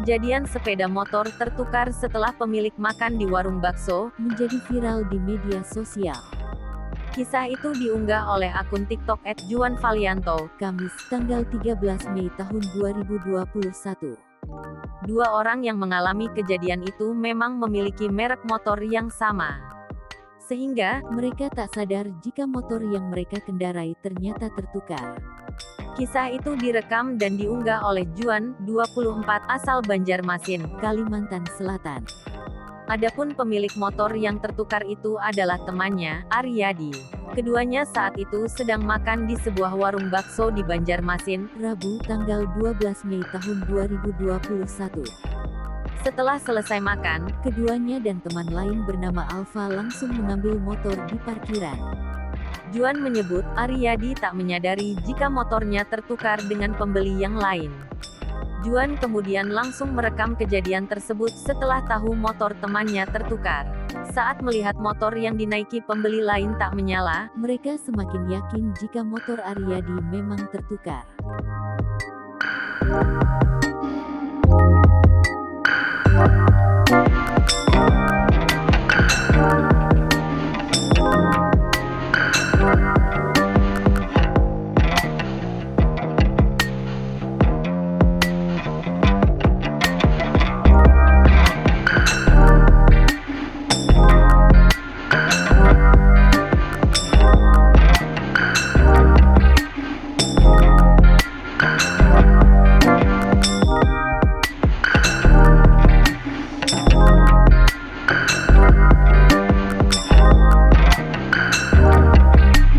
Kejadian sepeda motor tertukar setelah pemilik makan di warung bakso menjadi viral di media sosial. Kisah itu diunggah oleh akun TikTok @juanvalianto, Kamis, tanggal 13 Mei tahun 2021. Dua orang yang mengalami kejadian itu memang memiliki merek motor yang sama. Sehingga, Mereka tak sadar jika motor yang mereka kendarai ternyata tertukar. kisah itu direkam dan diunggah oleh Juan, 24, asal Banjarmasin, Kalimantan Selatan. Adapun pemilik motor yang tertukar itu adalah temannya, Aryadi. Keduanya saat itu sedang makan di sebuah warung bakso di Banjarmasin, Rabu, tanggal 12 Mei tahun 2021. Setelah selesai makan, Keduanya dan teman lain bernama Alfa langsung mengambil motor di parkiran. Juan menyebut, Aryadi tak menyadari jika motornya tertukar dengan pembeli yang lain. Juan kemudian langsung merekam kejadian tersebut setelah tahu motor temannya tertukar. Saat melihat motor yang dinaiki pembeli lain tak menyala, Mereka semakin yakin jika motor Aryadi memang tertukar.